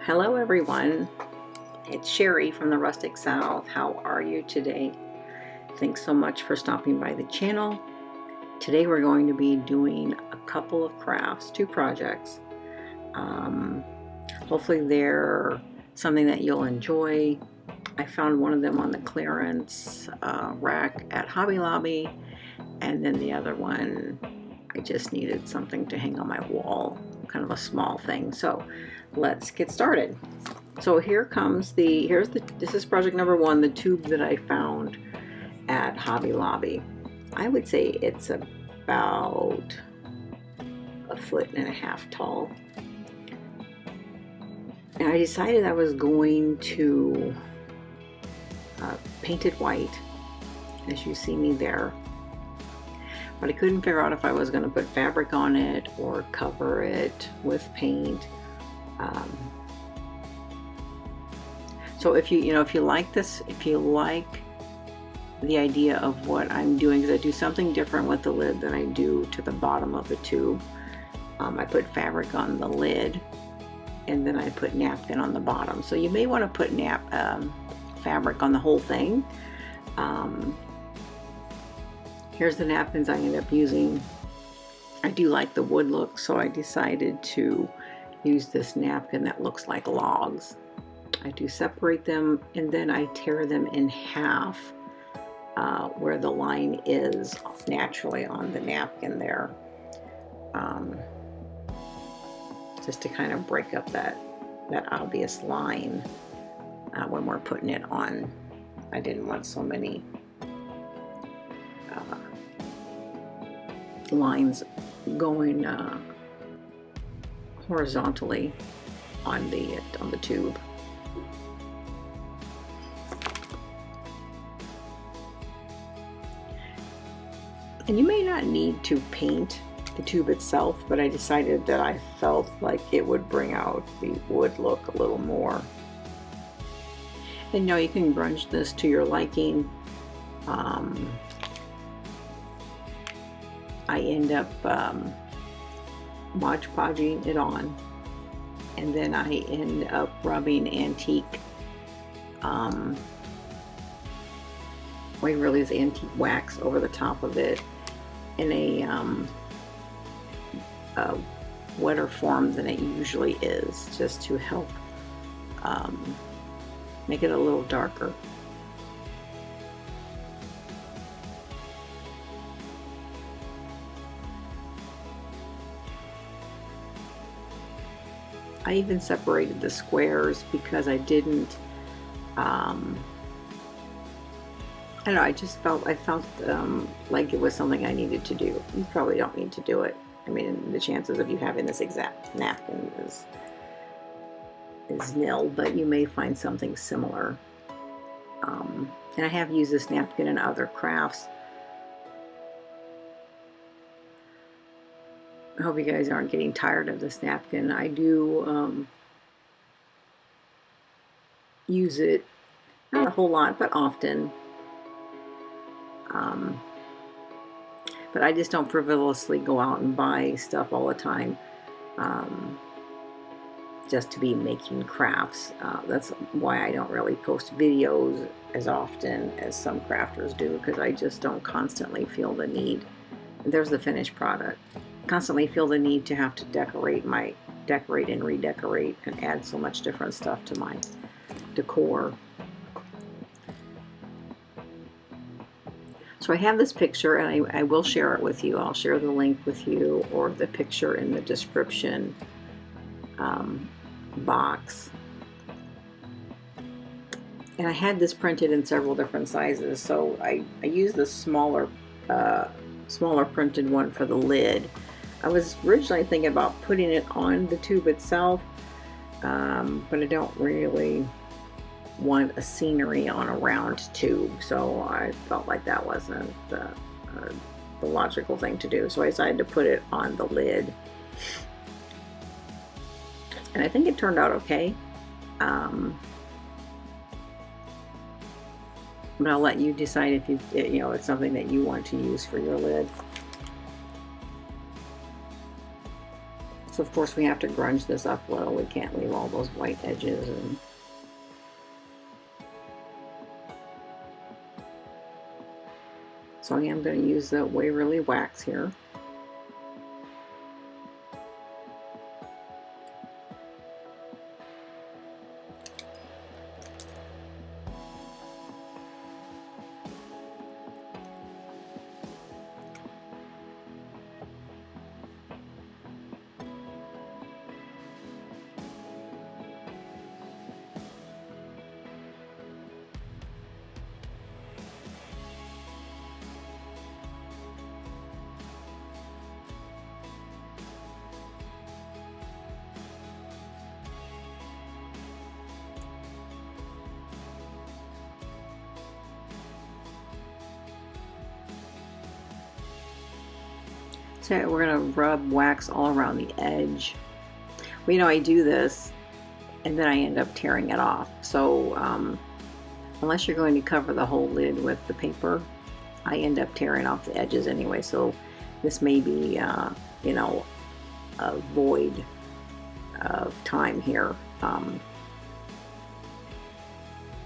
Hello everyone, it's Sherri from the Rustic South. How are you today? Thanks so much for stopping by the channel. Today we're going to be doing a couple of crafts, two projects. Hopefully they're something that you'll enjoy. I found one of them on the clearance rack at Hobby Lobby, and then the other one I just needed something to hang on my wall, kind of a small thing. So let's get started. So this is project number one, the tube that I found at Hobby Lobby. I would say it's about 1.5 feet tall. And I decided I was going to paint it white, as you see me there. But I couldn't figure out if I was going to put fabric on it or cover it with paint. So if you like this, if you like the idea of what I'm doing, because I do something different with the lid than I do to the bottom of the tube. I put fabric on the lid, and then I put napkin on the bottom. So you may want to put fabric on the whole thing. Here's the napkins I ended up using. I do like the wood look, so I decided to use this napkin that looks like logs. I do separate them, and then I tear them in half where the line is naturally on the napkin there, just to kind of break up that obvious line when we're putting it on. I didn't want so many lines going horizontally on the tube. And you may not need to paint the tube itself, but I decided that I felt like it would bring out the wood look a little more. And you can grunge this to your liking. I end up Mod Podging it on, and then I end up rubbing antique, what really is antique wax over the top of it in a wetter form than it usually is, just to help make it a little darker. I even separated the squares because I didn't, I don't know, I felt like it was something I needed to do. You probably don't need to do it. I mean, the chances of you having this exact napkin is nil, but you may find something similar. And I have used this napkin in other crafts. I hope you guys aren't getting tired of this napkin. I do use it, not a whole lot, but often. But I just don't frivolously go out and buy stuff all the time just to be making crafts. That's why I don't really post videos as often as some crafters do, because I just don't constantly feel the need. There's the finished product. Constantly feel the need to have to decorate and redecorate and add so much different stuff to my decor. So I have this picture, and I will share it with you. I'll share the link with you, or the picture in the description box. And I had this printed in several different sizes, so I used the smaller printed one for the lid. I was originally thinking about putting it on the tube itself, but I don't really want a scenery on a round tube, so I felt like that wasn't the logical thing to do. So I decided to put it on the lid, and I think it turned out okay. But I'll let you decide if it's something that you want to use for your lid. So of course we have to grunge this up a little. We can't leave all those white edges. And so I am going to use the Waverly wax here. So we're going to rub wax all around the edge. Well, you know, I do this and then I end up tearing it off. So unless you're going to cover the whole lid with the paper, I end up tearing off the edges anyway. So this may be, you know, a void of time here,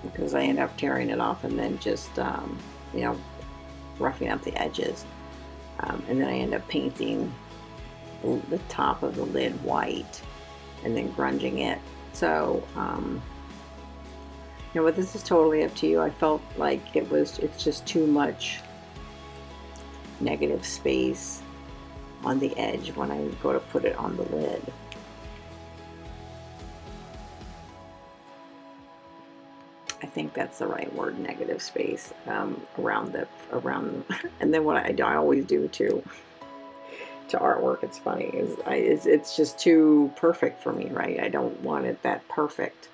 because I end up tearing it off and then just, you know, roughing up the edges. And then I end up painting the top of the lid white and then grunging it. So, you know, but this is totally up to you. I felt like it's just too much negative space on the edge when I go to put it on the lid. I think that's the right word, negative space, around, and then what I always do to artwork, it's funny, is it's just too perfect for me, right? I don't want it that perfect.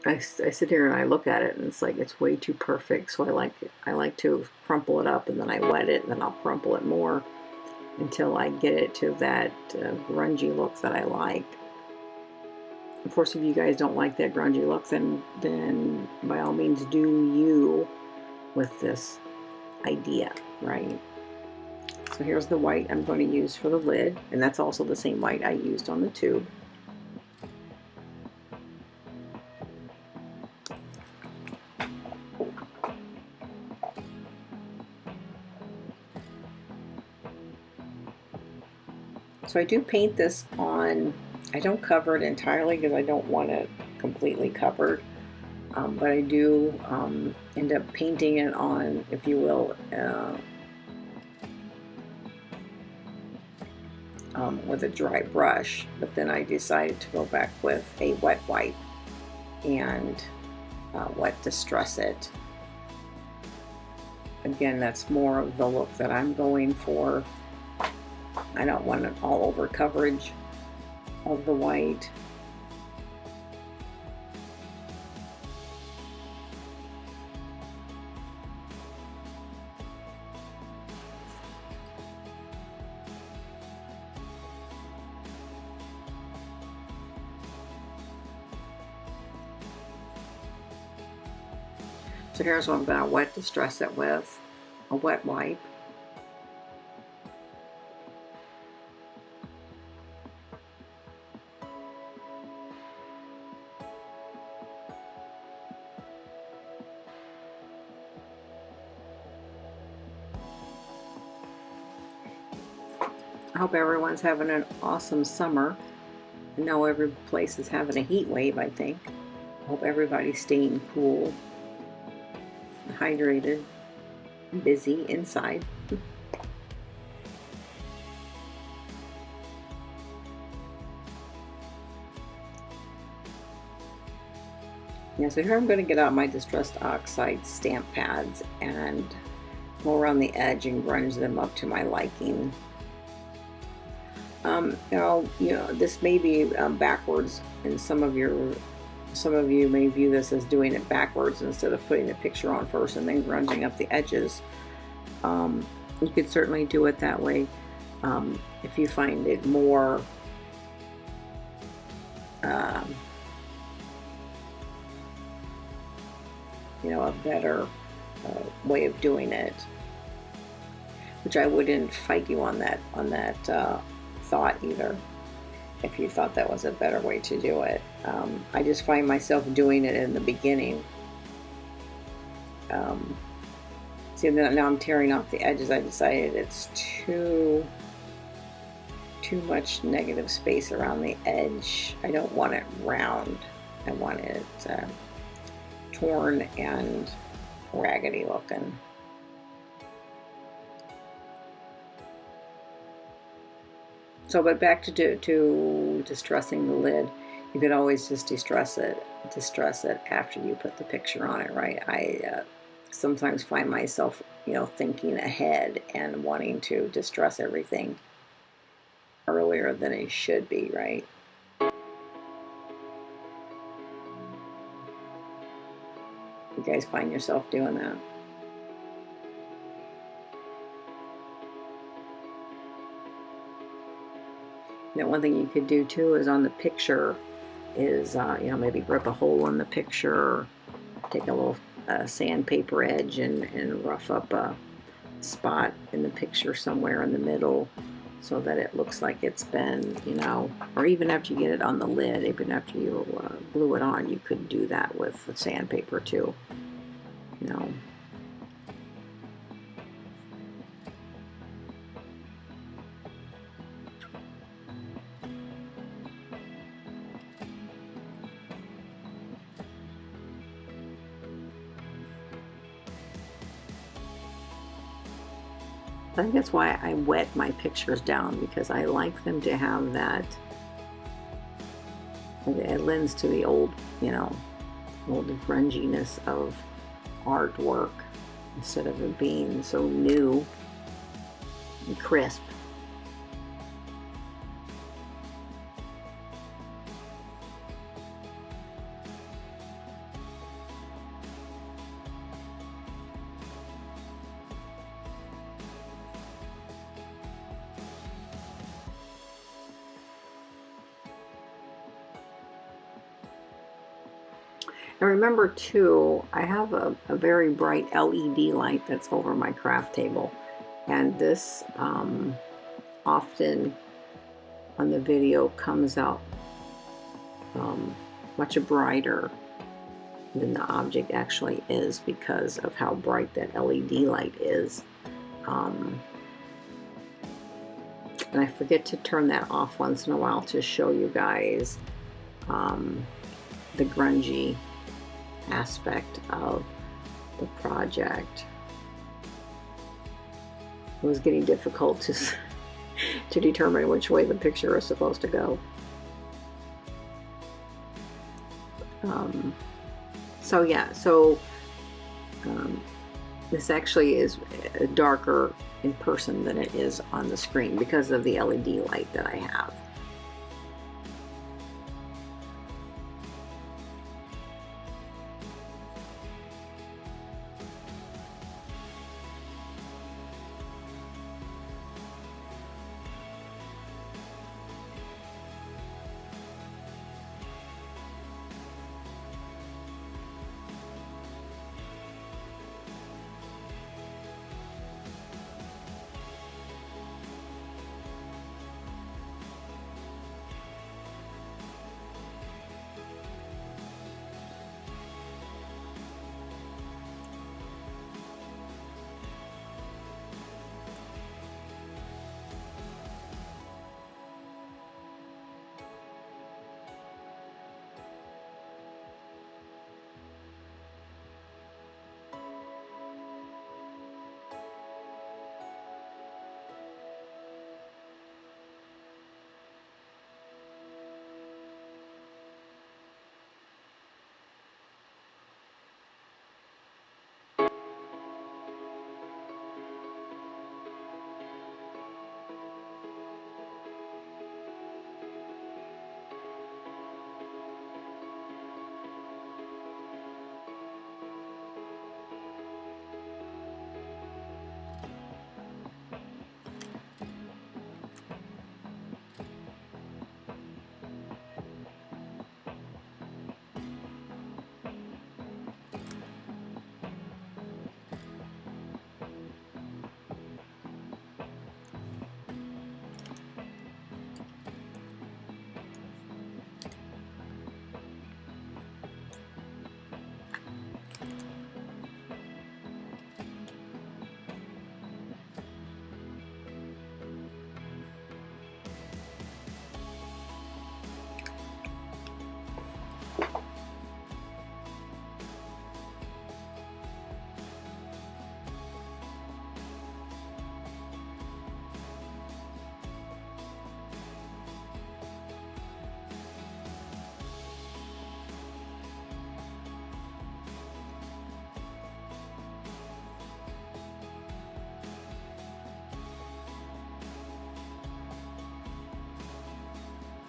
I sit here and I look at it and it's like it's way too perfect, so I like to crumple it up and then I wet it and then I'll crumple it more until I get it to that grungy look that I like. Of course, if you guys don't like that grungy look, then by all means do you with this idea, right? So here's the white I'm going to use for the lid, and that's also the same white I used on the tube. So I do paint this on, I don't cover it entirely because I don't want it completely covered, but I do end up painting it on, if you will, with a dry brush, but then I decided to go back with a wet wipe and wet distress it. Again, that's more of the look that I'm going for. I don't want an all over coverage of the white. So here's what I'm going to wet distress it with, a wet wipe. I hope everyone's having an awesome summer. I know every place is having a heat wave, I think. I hope everybody's staying cool, hydrated, busy inside. Yeah, so here I'm going to get out my Distressed Oxide stamp pads and go around the edge and grunge them up to my liking. You know, this may be backwards, and some of you may view this as doing it backwards instead of putting the picture on first and then grunging up the edges. You could certainly do it that way if you find it more you know, a better way of doing it. which I wouldn't fight you on that thought either, if you thought that was a better way to do it. I just find myself doing it in the beginning. See, now I'm tearing off the edges. I decided it's too much negative space around the edge. I don't want it round. I want it torn and raggedy looking. So, but back to distressing the lid. You could always just distress it after you put the picture on it, right? I sometimes find myself, thinking ahead and wanting to distress everything earlier than it should be, right? You guys find yourself doing that? Now, one thing you could do too is on the picture is, maybe rip a hole in the picture, take a little sandpaper edge and rough up a spot in the picture somewhere in the middle so that it looks like it's been, or even after you get it on the lid, even after you glue it on, you could do that with the sandpaper too, I think that's why I wet my pictures down, because I like them to have that, it lends to the old, old grunginess of artwork instead of it being so new and crisp. And remember too, I have a very bright LED light that's over my craft table, and this often on the video comes out much brighter than the object actually is because of how bright that LED light is. And I forget to turn that off once in a while to show you guys the grungy aspect of the project. It was getting difficult to determine which way the picture is supposed to go. This actually is darker in person than it is on the screen because of the LED light that I have.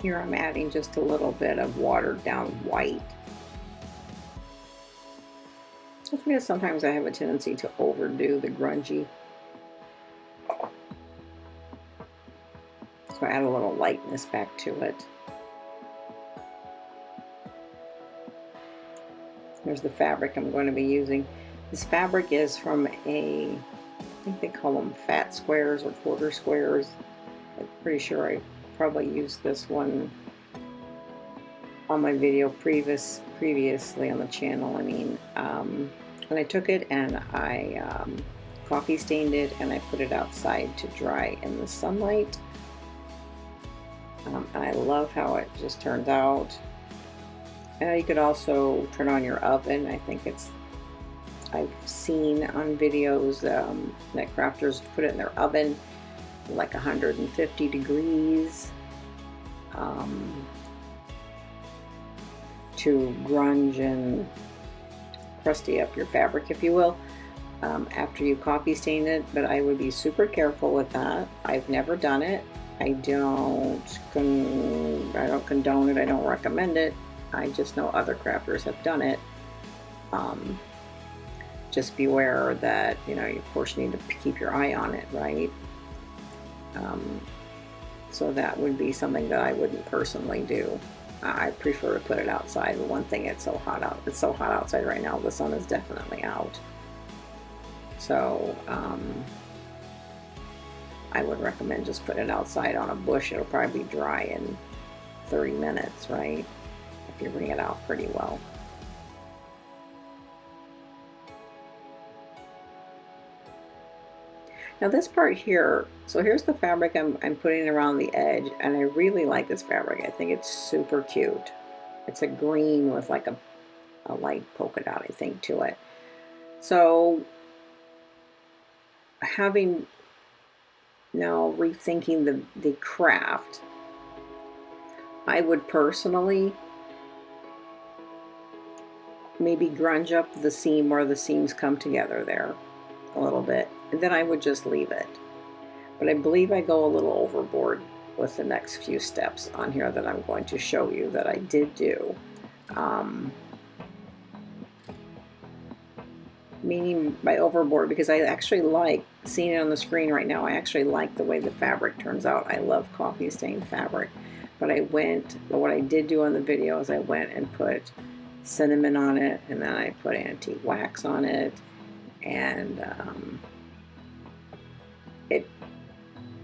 here I'm adding just a little bit of watered down white. Just because sometimes I have a tendency to overdo the grungy. So I add a little lightness back to it. Here's the fabric I'm going to be using. This fabric is from I think they call them fat squares or quarter squares. I'm pretty sure I probably used this one on my video previously on the channel. I mean, and I took it and I coffee stained it and I put it outside to dry in the sunlight. And I love how it just turns out. You could also turn on your oven. I think I've seen on videos that crafters put it in their oven like 150 degrees to grunge and crusty up your fabric, if you will, after you coffee stain it. But I would be super careful with that. I've never done it. I don't condone it. I don't recommend it. I just know other crafters have done it. Just beware that, you know, of course you need to keep your eye on it, right? So that would be something that I wouldn't personally do. I prefer to put it outside. But one thing, it's so hot out. It's so hot outside right now. The sun is definitely out. So I would recommend just putting it outside on a bush. It'll probably be dry in 30 minutes, right? If you wring it out pretty well. Now this part here, so here's the fabric I'm putting around the edge, and I really like this fabric. I think it's super cute. It's a green with like a light polka dot, I think, to it. So having now rethinking the craft, I would personally maybe grunge up the seam where the seams come together there a little bit, and then I would just leave it. But I believe I go a little overboard with the next few steps on here that I'm going to show you that I did do. Meaning by overboard, because I actually like seeing it on the screen right now. I actually like the way the fabric turns out. I love coffee stained fabric. But what I did do on the video is I went and put cinnamon on it, and then I put antique wax on it, and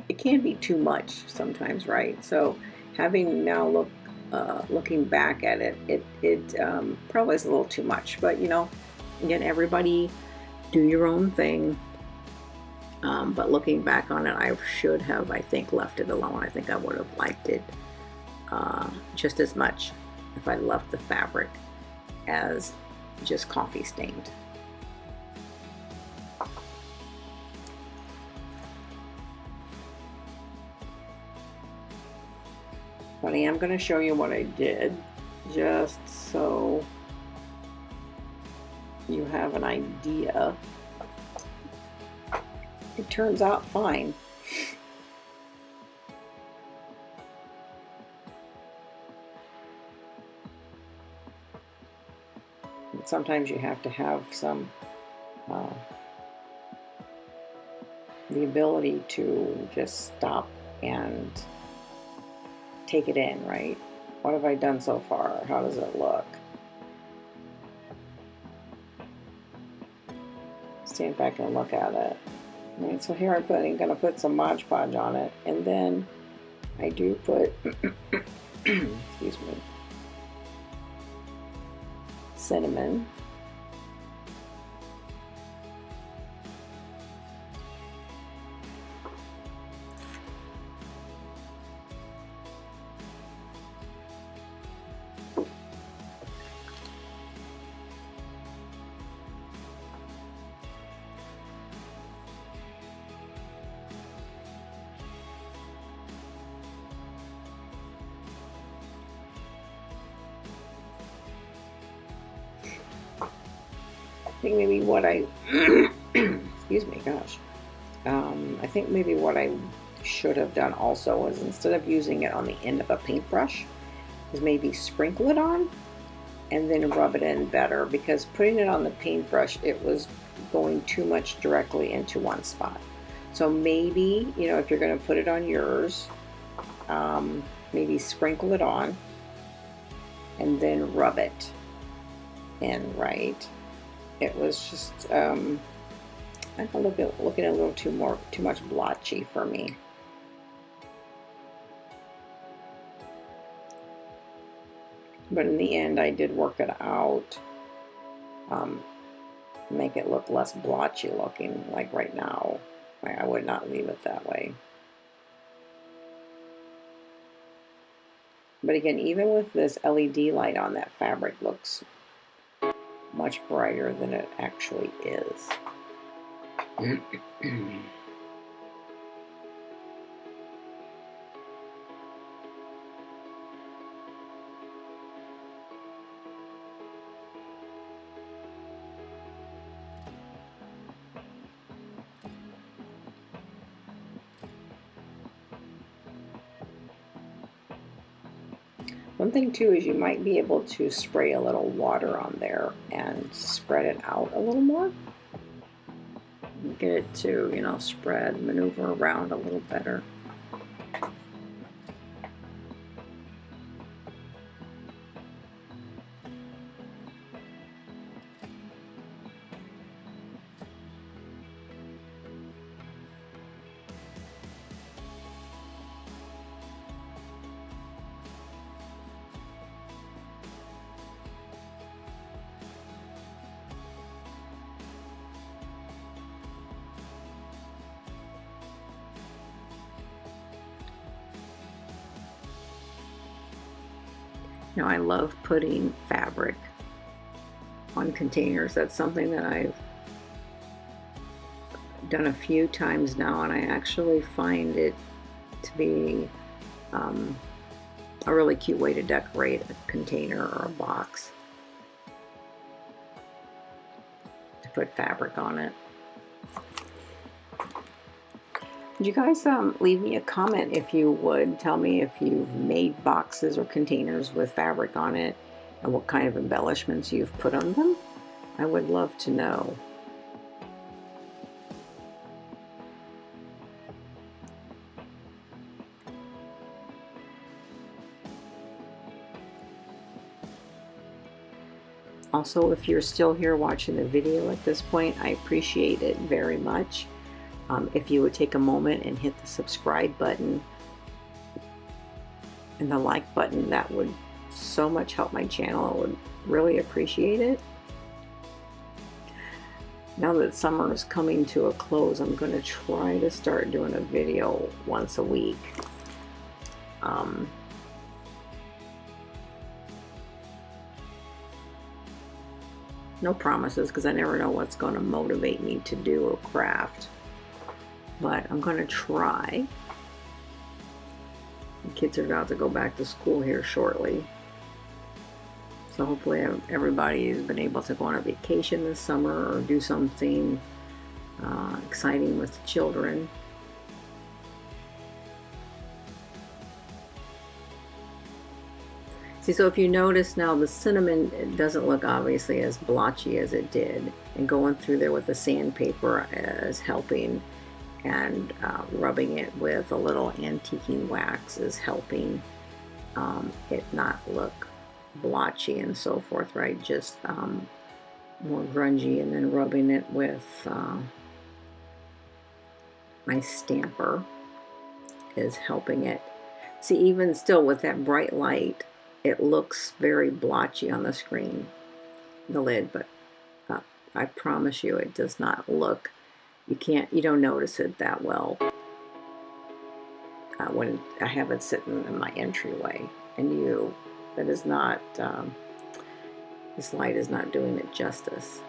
it can be too much sometimes, right? So having now looking back at it, it probably is a little too much. But you know, again, everybody do your own thing. But looking back on it, I should have, I think, left it alone. I think I would have liked it just as much if I left the fabric as just coffee stained. But I am going to show you what I did, just so you have an idea. It turns out fine. And sometimes you have to have some the ability to just stop and take it in, right? What have I done so far? How does it look? Stand back and look at it. Right, so here I'm going to put some Mod Podge on it, and then I do put, excuse me, cinnamon. I think maybe what I excuse me, gosh. I think maybe what I should have done also is, instead of using it on the end of a paintbrush, is maybe sprinkle it on and then rub it in better, because putting it on the paintbrush, it was going too much directly into one spot. So maybe, you know, if you're going to put it on yours, maybe sprinkle it on and then rub it in, right? It was just, I don't know, looking a little too much blotchy for me. But in the end, I did work it out, make it look less blotchy looking. Like right now, I would not leave it that way. But again, even with this LED light on, that fabric looks much brighter than it actually is. One thing too is you might be able to spray a little water on there and spread it out a little more. Get it to, you know, spread, maneuver around a little better. Now, I love putting fabric on containers. That's something that I've done a few times now, and I actually find it to be a really cute way to decorate a container or a box. To put fabric on it. Would you guys leave me a comment if you would. Tell me if you've made boxes or containers with fabric on it and what kind of embellishments you've put on them. I would love to know. Also, if you're still here watching the video at this point, I appreciate it very much. If you would take a moment and hit the subscribe button and the like button, that would so much help my channel. I would really appreciate it. Now that summer is coming to a close, I'm going to try to start doing a video once a week. No promises, because I never know what's going to motivate me to do a craft. But I'm going to try. The kids are about to go back to school here shortly. So hopefully everybody has been able to go on a vacation this summer or do something exciting with the children. See, so if you notice now, the cinnamon doesn't look obviously as blotchy as it did. And going through there with the sandpaper is helping. And rubbing it with a little antiquing wax is helping it not look blotchy and so forth, right? Just more grungy, and then rubbing it with my stamper is helping it. See, even still with that bright light, it looks very blotchy on the screen, the lid, but I promise you it does not look. You don't notice it that well when I have it sitting in my entryway. And that is not, this light is not doing it justice.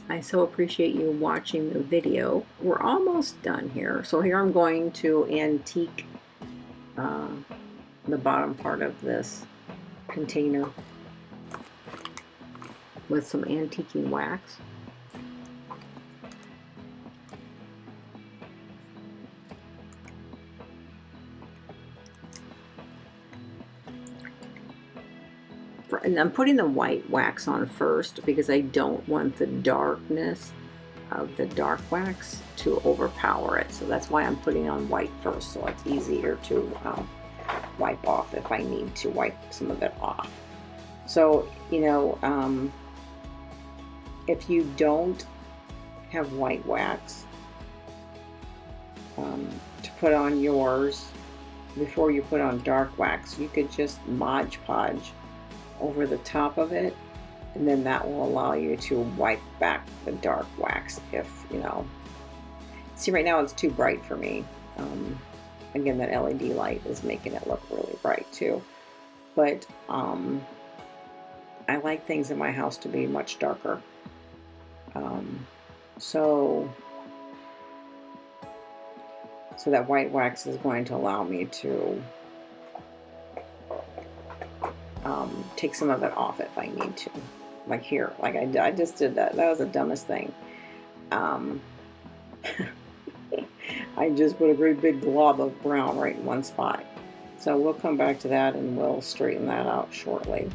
I so appreciate you watching the video. We're almost done here. So here I'm going to antique the bottom part of this container. with some antiquing wax. And I'm putting the white wax on first because I don't want the darkness of the dark wax to overpower it. So that's why I'm putting on white first, so it's easier to wipe off if I need to wipe some of it off. So, you know, if you don't have white wax to put on yours before you put on dark wax, you could just Mod Podge over the top of it, and then that will allow you to wipe back the dark wax if, you know. See, right now it's too bright for me. Again, that LED light is making it look really bright too. But I like things in my house to be much darker. So that white wax is going to allow me to take some of it off if I need to. Like here, like I just did that. That was the dumbest thing. I just put a great big glob of brown right in one spot. So we'll come back to that and we'll straighten that out shortly.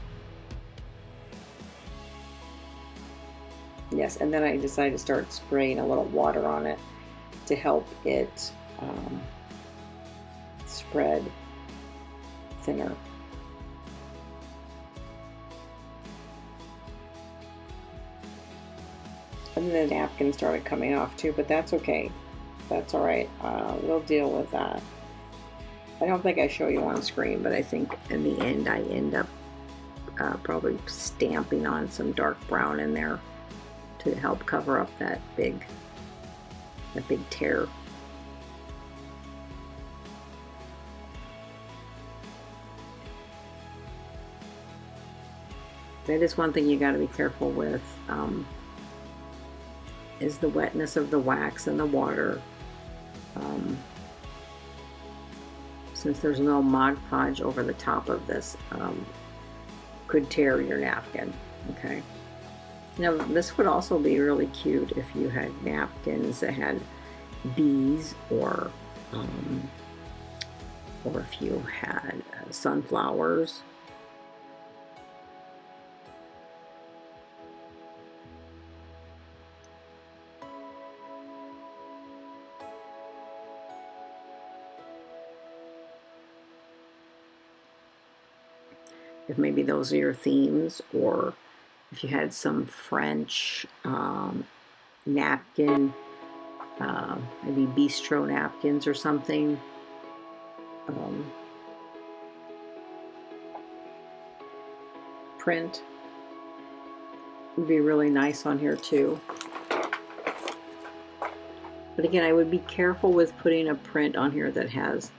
Yes, and then I decided to start spraying a little water on it to help it spread thinner. And then the napkin started coming off too, but that's okay. That's all right. We'll deal with that. I don't think I show you on screen, but I think in the end I end up probably stamping on some dark brown in there to help cover up that big tear. That is one thing you got to be careful with. Is the wetness of the wax and the water. Since there's no Mod Podge over the top of this, could tear your napkin. Okay. Now this would also be really cute if you had napkins that had bees, or if you had sunflowers. If maybe those are your themes, or if you had some French napkin, maybe bistro napkins or something. Print would be really nice on here too. But again, I would be careful with putting a print on here that has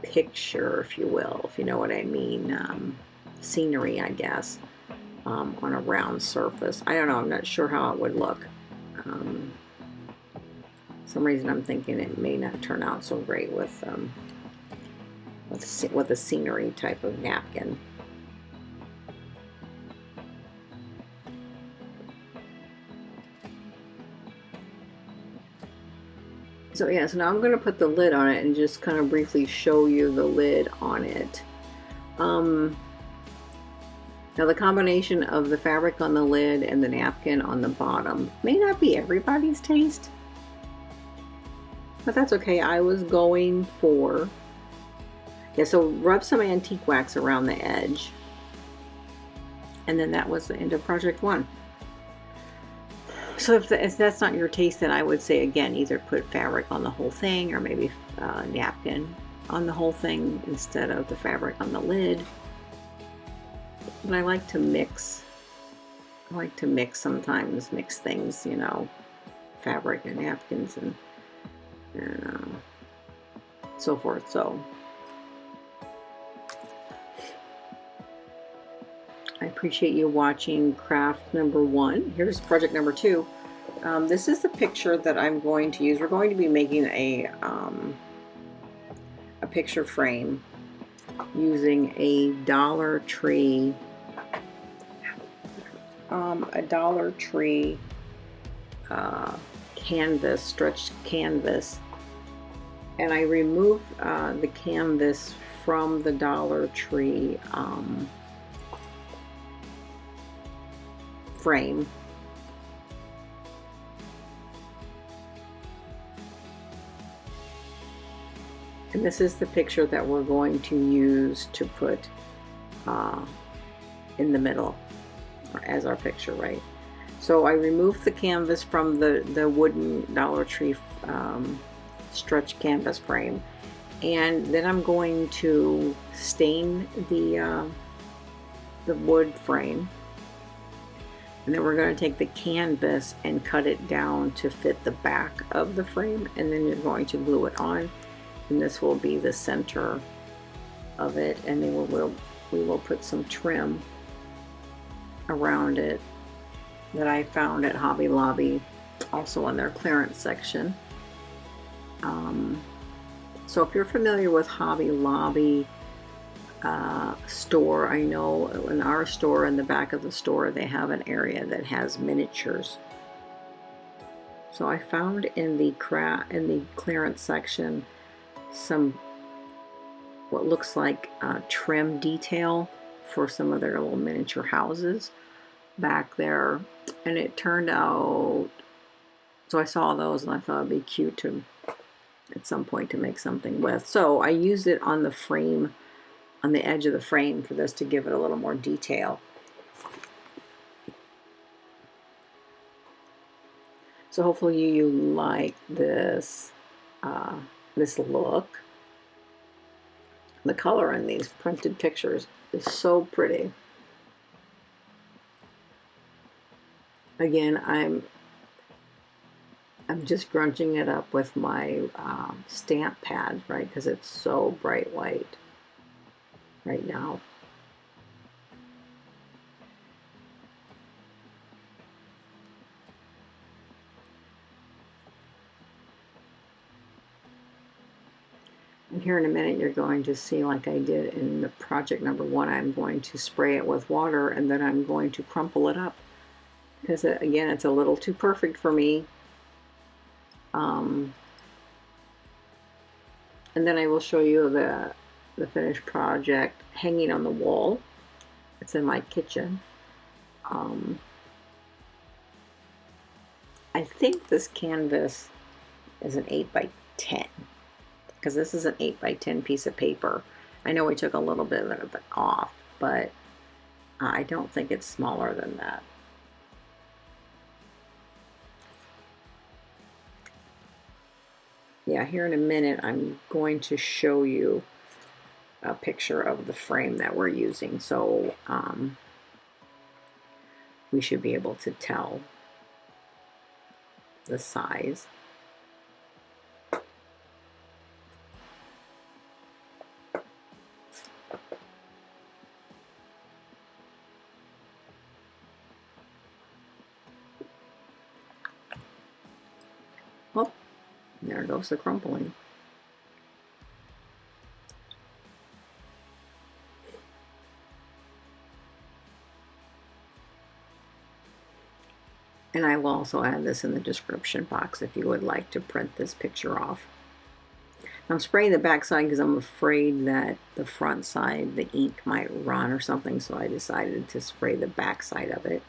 picture, if you will, if you know what I mean, scenery, I guess, on a round surface. I don't know, I'm not sure how it would look. Some reason I'm thinking it may not turn out so great with a scenery type of napkin. So yeah, so now I'm going to put the lid on it and just kind of briefly show you the lid on it. Now the combination of the fabric on the lid and the napkin on the bottom may not be everybody's taste, but that's okay. I was going for, yeah, so rub some antique wax around the edge, and then that was the end of project 1. So if that's not your taste, then I would say, again, either put fabric on the whole thing, or maybe napkin on the whole thing instead of the fabric on the lid. But I like to mix. I like to sometimes mix things, you know, fabric and napkins and so forth. So I appreciate you watching craft number 1. Here's project number 2. This is the picture that I'm going to use. We're going to be making a picture frame using a Dollar Tree a Dollar Tree canvas, stretched canvas, and I removed the canvas from the Dollar Tree frame. And this is the picture that we're going to use to put in the middle as our picture, right? So I removed the canvas from the wooden Dollar Tree stretch canvas frame, and then I'm going to stain the wood frame, and then we're going to take the canvas and cut it down to fit the back of the frame, and then you're going to glue it on, and this will be the center of it, and then we will put some trim around it that I found at Hobby Lobby, also in their clearance section. So if you're familiar with Hobby Lobby store, I know in our store, in the back of the store, they have an area that has miniatures. So I found in the clearance section some what looks like trim detail for some of their little miniature houses back there, and it turned out, so I saw those and I thought it'd be cute to at some point to make something with. So I used it on the frame, on the edge of the frame, for this to give it a little more detail. So hopefully you like this this look. The color in these printed pictures is so pretty. Again, I'm just grunching it up with my stamp pad, right? Because it's so bright white right now. And here in a minute, you're going to see, like I did in the project number 1, I'm going to spray it with water, and then I'm going to crumple it up. Because, again, it's a little too perfect for me. And then I will show you the finished project hanging on the wall. It's in my kitchen. I think this canvas is an 8 by 10, because this is an 8 by 10 piece of paper. I know we took a little bit of it off, but I don't think it's smaller than that. Yeah, here in a minute, I'm going to show you a picture of the frame that we're using, so we should be able to tell the size. Oh, there goes the crumpling. And I will also add this in the description box if you would like to print this picture off. I'm spraying the back side because I'm afraid that the front side, the ink might run or something, so I decided to spray the back side of it.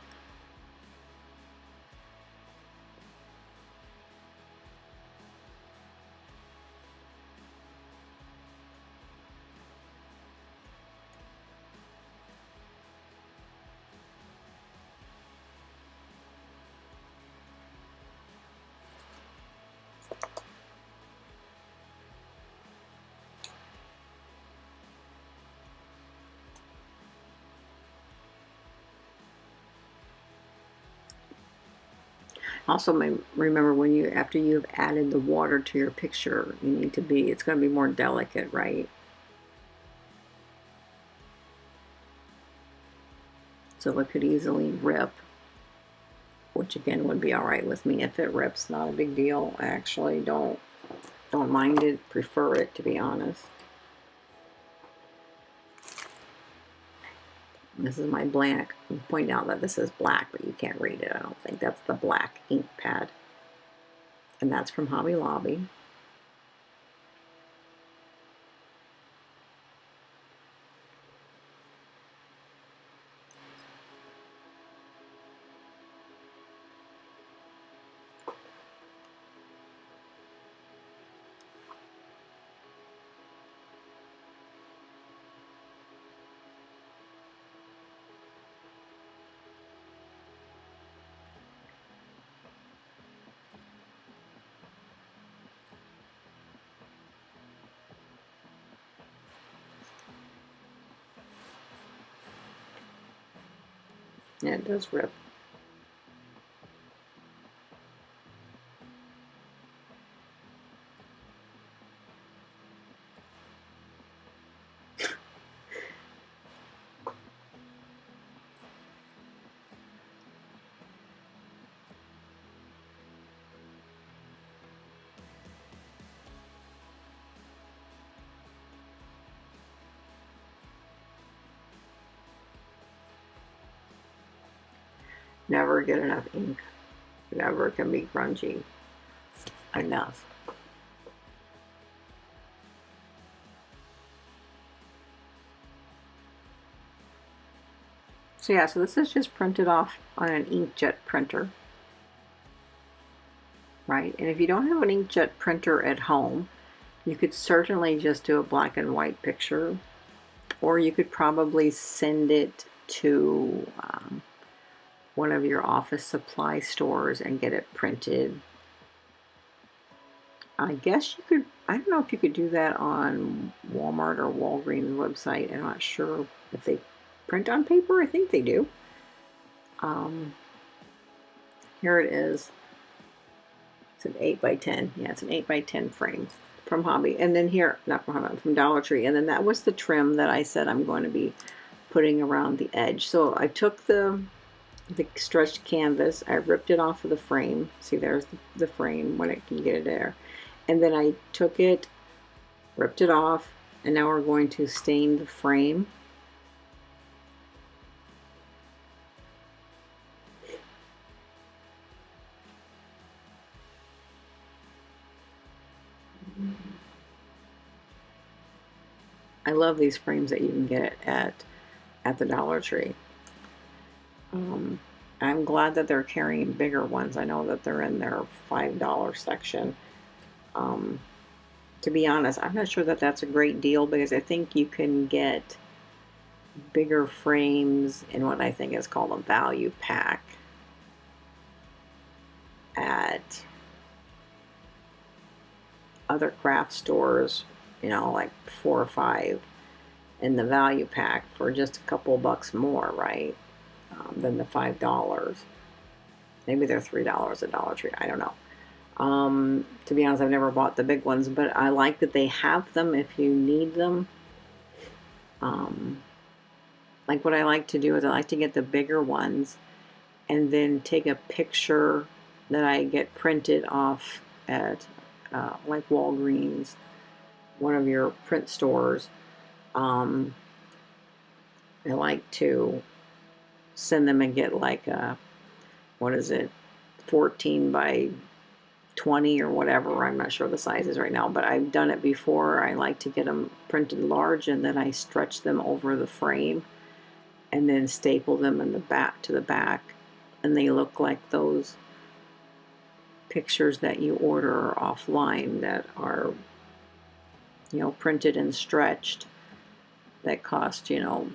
Also, remember, when after you've added the water to your picture, you need to be, it's going to be more delicate, right? So it could easily rip, which again would be all right with me if it rips. Not a big deal. I actually don't mind it, prefer it, to be honest. This is my black. I'm pointing out that this is black, but you can't read it, I don't think. That's the black ink pad. And that's from Hobby Lobby. Yeah, it does rip. Never get enough ink. Never can be grungy enough. So yeah, so this is just printed off on an inkjet printer, right? And if you don't have an inkjet printer at home, you could certainly just do a black and white picture, or you could probably send it to one of your office supply stores and get it printed. I guess you could, I don't know if you could do that on Walmart or Walgreens website. I'm not sure if they print on paper. I think they do. Here it is. It's an 8x10. Yeah, it's an 8x10 frame from Hobby. And then here, not from Hobby, from Dollar Tree. And then that was the trim that I said I'm going to be putting around the edge. So I took the stretched canvas, I ripped it off of the frame. See, there's the frame when it can get it there. And then I took it, ripped it off, and now we're going to stain the frame. I love these frames that you can get at the Dollar Tree. I'm glad that they're carrying bigger ones. I know that they're in their $5 section. To be honest, I'm not sure that that's a great deal, because I think you can get bigger frames in what I think is called a value pack at other craft stores, you know, like 4 or 5 in the value pack for just a couple bucks more, right? Than the $5. Maybe they're $3 at Dollar Tree. I don't know. To be honest, I've never bought the big ones, but I like that they have them if you need them. Like what I like to do is I like to get the bigger ones and then take a picture that I get printed off at like Walgreens, one of your print stores. I like to send them and get like a, what is it, 14 by 20 or whatever. I'm not sure the sizes right now, but I've done it before. I like to get them printed large, and then I stretch them over the frame and then staple them in the back to the back, and they look like those pictures that you order offline that are, you know, printed and stretched, that cost, you know,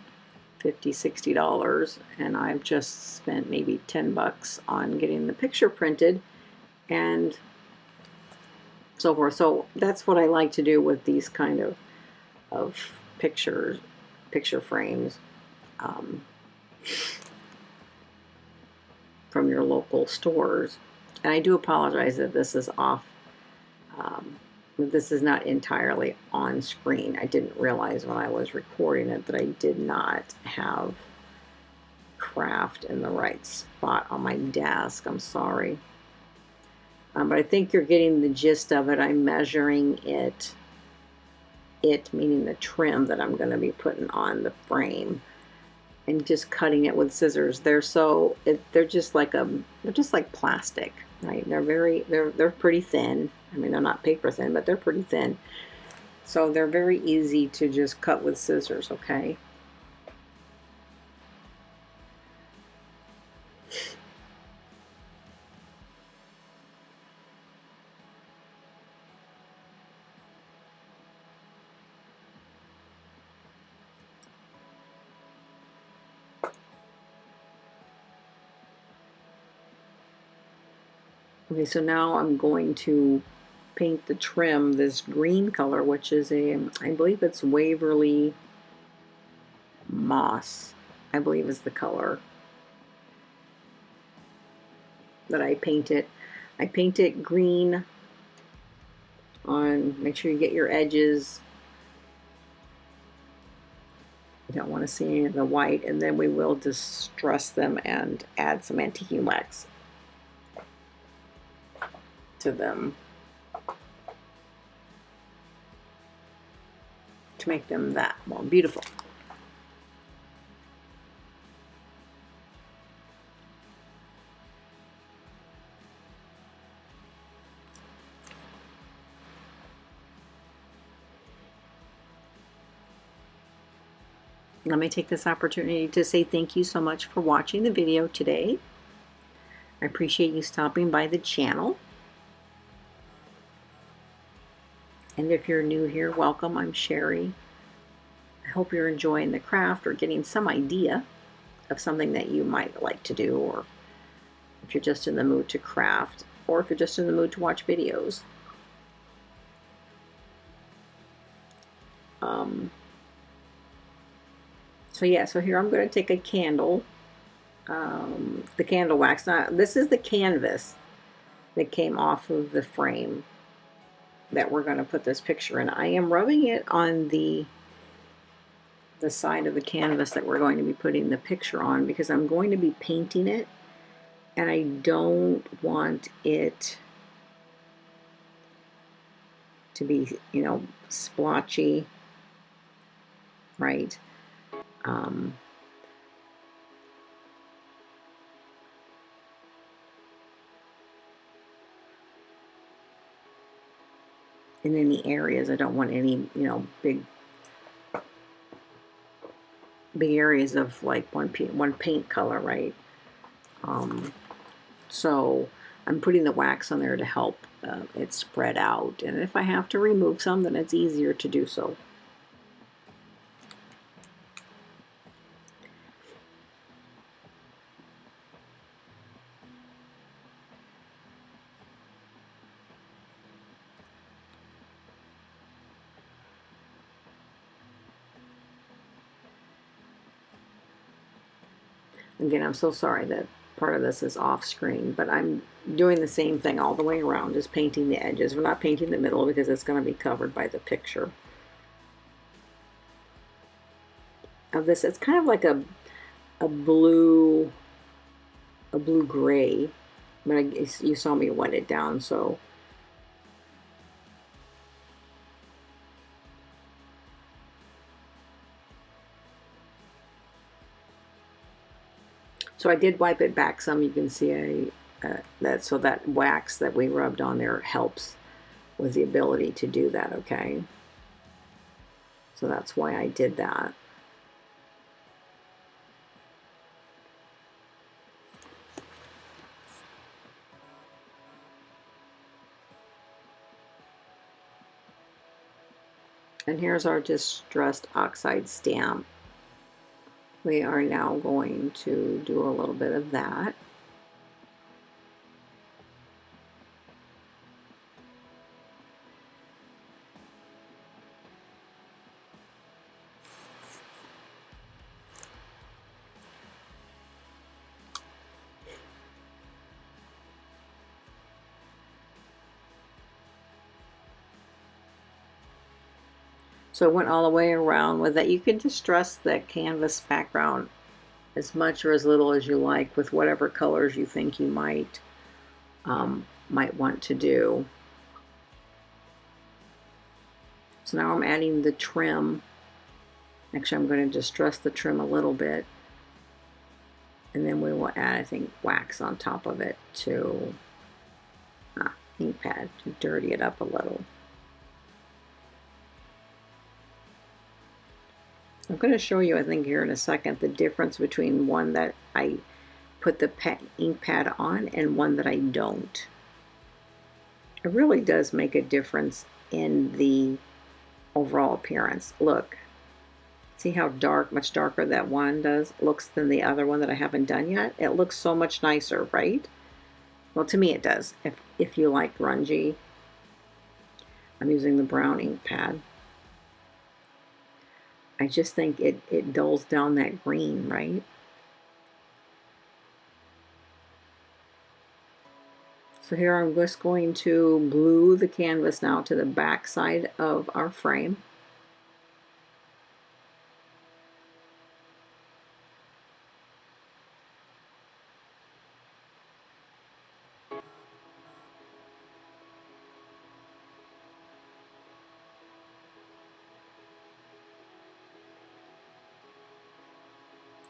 $50–$60, and I've just spent maybe $10 on getting the picture printed and so forth. So that's what I like to do with these kind of picture frames from your local stores. And I do apologize that this is off. This is not entirely on screen. I didn't realize when I was recording it that I did not have craft in the right spot on my desk. I'm sorry. But I think you're getting the gist of it. I'm measuring it meaning the trim that I'm going to be putting on the frame. and just cutting it with scissors. They're just like they're just like plastic, right? They're pretty thin. I mean, they're not paper thin, but they're pretty thin. So they're very easy to just cut with scissors, okay? Okay, so now I'm going to paint the trim this green color, which is I believe it's Waverly Moss, I believe is the color that I paint it. I paint it green on, make sure you get your edges. You don't want to see any of the white, and then we will distress them and add some antique wax to them to make them that more beautiful. Let me take this opportunity to say thank you so much for watching the video today. I appreciate you stopping by the channel. And if you're new here, welcome. I'm Sherri. I hope you're enjoying the craft or getting some idea of something that you might like to do, or if you're just in the mood to craft, or if you're just in the mood to watch videos. So yeah, so here I'm going to take a candle, the candle wax. Now, this is the canvas that came off of the frame that we're going to put this picture in. I am rubbing it on the side of the canvas that we're going to be putting the picture on, because I'm going to be painting it, and I don't want it to be, you know, splotchy, right? In any areas, I don't want any, you know, big areas of like one paint color, right? So I'm putting the wax on there to help it spread out, and if I have to remove some, then it's easier to do so. Again, I'm so sorry that part of this is off screen, but I'm doing the same thing all the way around, just painting the edges. We're not painting the middle because it's going to be covered by the picture of this. It's kind of like a blue gray, but you saw me wet it down, so I did wipe it back some. You can see that wax that we rubbed on there helps with the ability to do that, okay? So that's why I did that. And here's our distressed oxide stamp. We are now going to do a little bit of that. So I went all the way around with that. You can distress that canvas background as much or as little as you like with whatever colors you think you might want to do. So now I'm adding the trim. Actually, I'm going to distress the trim a little bit And then we will add, I think, wax on top of it to ink pad to dirty it up a little. I'm going to show you, I think, here in a second, the difference between one that I put the ink pad on and one that I don't. It really does make a difference in the overall appearance. Look, see how dark, much darker that one looks than the other one that I haven't done yet? It looks so much nicer, right? Well, to me it does. If you like grungy, I'm using the brown ink pad. I just think it dulls down that green, right? So here I'm just going to glue the canvas now to the back side of our frame.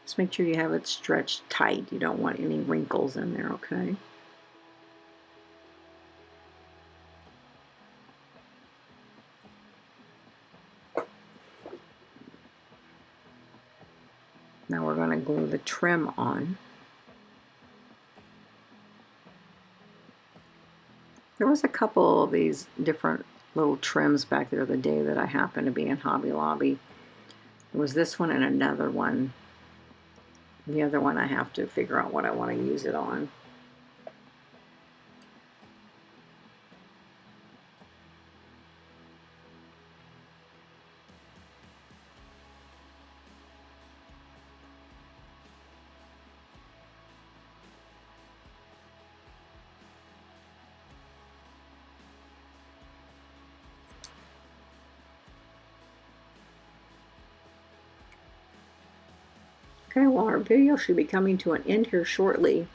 Just make sure you have it stretched tight. You don't want any wrinkles in there, okay? Now we're going to glue the trim on. There was a couple of these different little trims back there the day that I happened to be in Hobby Lobby. It was this one and another one. The other one I have to figure out what I want to use it on. Okay, well, our video should be coming to an end here shortly.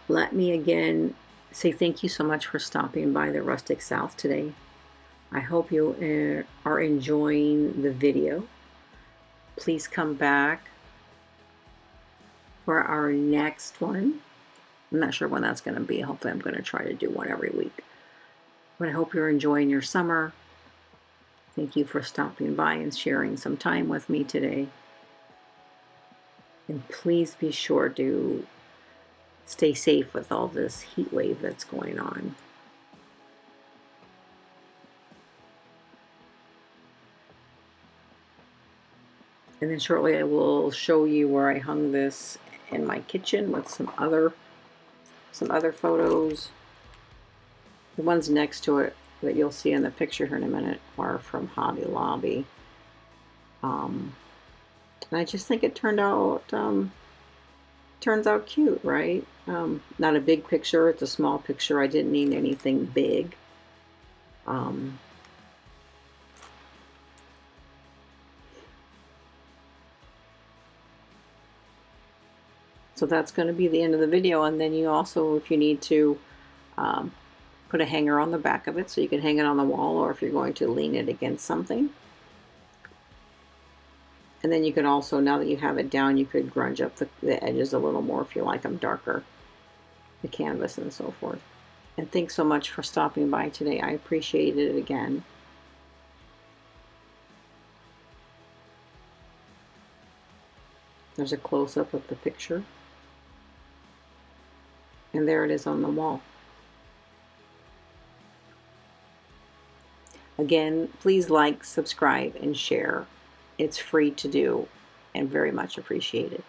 Let me again say thank you so much for stopping by the Rustic South today. I hope you are enjoying the video. Please come back for our next one. I'm not sure when that's going to be. Hopefully I'm going to try to do one every week. But I hope you're enjoying your summer. Thank you for stopping by and sharing some time with me today. And please be sure to stay safe with all this heat wave that's going on. And then shortly I will show you where I hung this in my kitchen with some other photos. The ones next to it that you'll see in the picture here in a minute are from Hobby Lobby. And I just think it turns out cute, right? Not a big picture, it's a small picture. I didn't need anything big. So that's going to be the end of the video. And then you also, if you need to, put a hanger on the back of it so you can hang it on the wall, or if you're going to lean it against something. And then you can also, now that you have it down, you could grunge up the edges a little more if you like them darker, the canvas and so forth. And thanks so much for stopping by today. I appreciate it again. There's a close-up of the picture. And there it is on the wall. Again, please like, subscribe, and share. It's free to do and very much appreciated.